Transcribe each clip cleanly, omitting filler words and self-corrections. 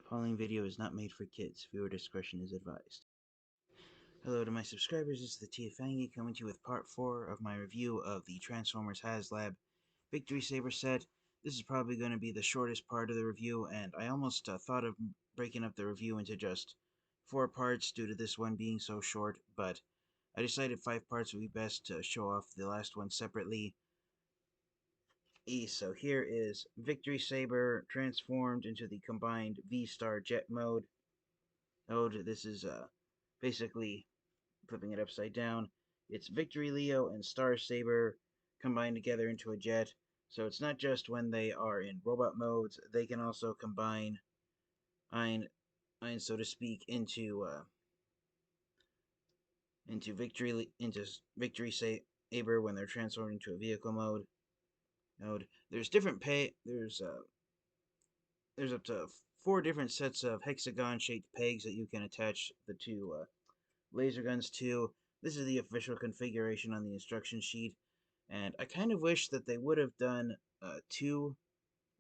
following video is not made for kids. Viewer discretion is advised. Hello to my subscribers, this is the Tiafangi coming to you with part 4 of my review of the Transformers HasLab Victory Saber set. This is probably going to be the shortest part of the review, and I almost thought of breaking up the review into just 4 parts due to this one being so short, but I decided 5 parts would be best to show off the last one separately. So here is Victory Saber transformed into the combined V-Star Jet mode. This is basically flipping it upside down. It's Victory Leo and Star Saber combined together into a jet. So it's not just when they are in robot modes, they can also combine, so to speak, into Victory Saber when they're transformed into a vehicle mode. There's different there's up to 4 different sets of hexagon-shaped pegs that you can attach the two laser guns to. This is the official configuration on the instruction sheet, and I kind of wish that they would have done 2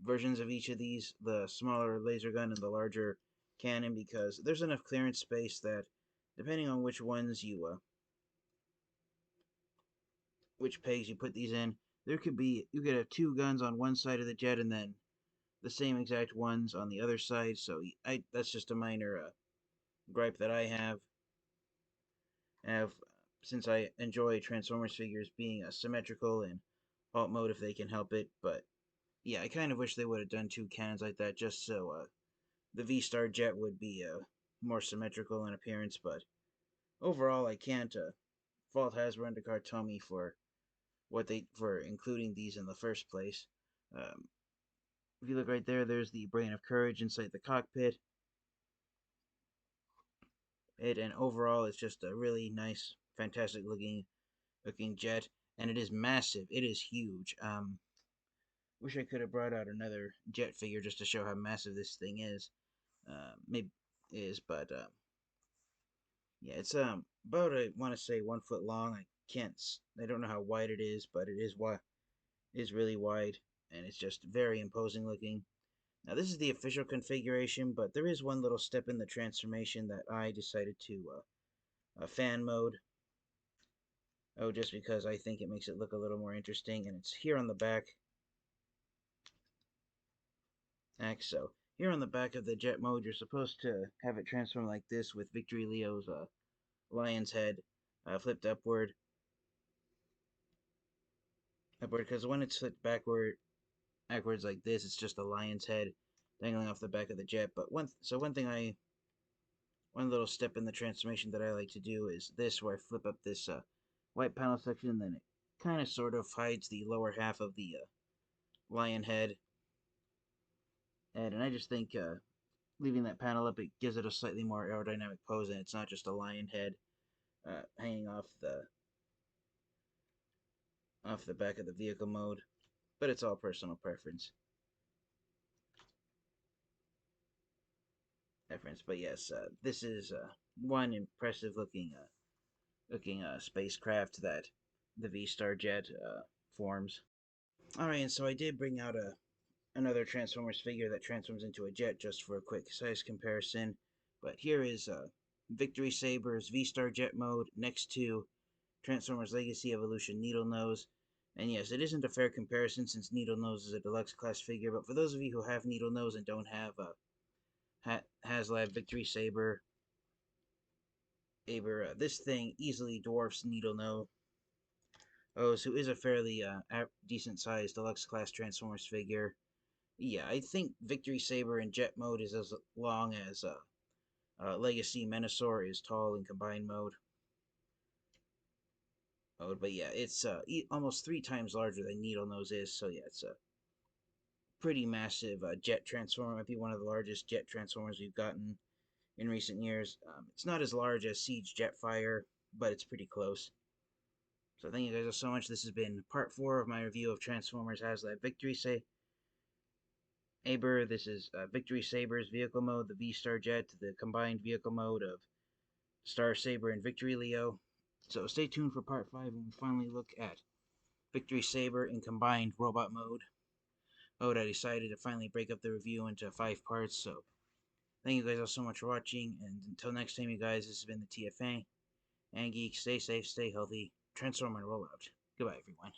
versions of each of these, the smaller laser gun and the larger cannon, because there's enough clearance space that, depending on which ones which pegs you put these in, you could have 2 guns on one side of the jet and then the same exact ones on the other side. So that's just a minor gripe that I have since I enjoy Transformers figures being symmetrical in alt mode if they can help it. But yeah, I kind of wish they would have done 2 cannons like that just so the V-Star jet would be more symmetrical in appearance. But overall, I can't fault Hasbro and Tomy for including these in the first place. If you look right there, there's the Brain of Courage inside the cockpit. And overall, it's just a really nice, fantastic looking jet, and it is massive. It is huge. Wish I could have brought out another jet figure just to show how massive this thing is. But yeah, it's about I want to say 1 foot long. I don't know how wide it is, but it is really wide, and it's just very imposing looking. Now this is the official configuration, but there is one little step in the transformation that I decided to fan mode. Just because I think it makes it look a little more interesting, and it's here on the back. So here on the back of the jet mode, you're supposed to have it transform like this with Victory Leo's lion's head flipped upward, because when it's flipped backwards like this, it's just a lion's head dangling off the back of the jet. But one little step in the transformation that I like to do is this, where I flip up this white panel section, and then it kind of sort of hides the lower half of the lion head. And I just think leaving that panel up, it gives it a slightly more aerodynamic pose, and it's not just a lion head hanging off the back of the vehicle mode. But it's all personal preference. But yes, this is one impressive looking spacecraft that the V-Star jet forms. Alright, and so I did bring out another Transformers figure that transforms into a jet just for a quick size comparison. But here is Victory Saber's V-Star jet mode next to Transformers Legacy Evolution Needle Nose. And yes, it isn't a fair comparison since Needle Nose is a deluxe class figure, but for those of you who have Needle Nose and don't have HasLab Victory Saber, this thing easily dwarfs Needle Nose, who is a fairly decent sized deluxe class Transformers figure. Yeah, I think Victory Saber in jet mode is as long as Legacy Menasor is tall in combined mode. But yeah, it's almost 3 times larger than Needle Nose is, so yeah, it's a pretty massive jet transformer. Might be one of the largest jet transformers we've gotten in recent years. It's not as large as Siege Jetfire, but it's pretty close. So thank you guys so much. This has been part 4 of my review of Transformers HasLab Victory Saber. This is Victory Saber's vehicle mode, the V-Star Jet, the combined vehicle mode of Star Saber and Victory Leo. So stay tuned for part 5 when we finally look at Victory Saber in combined robot mode. I decided to finally break up the review into 5 parts, so Thank you guys all so much for watching, and until next time, you guys, this has been the TFA. And geeks, stay safe, stay healthy, transform and roll out. Goodbye, everyone.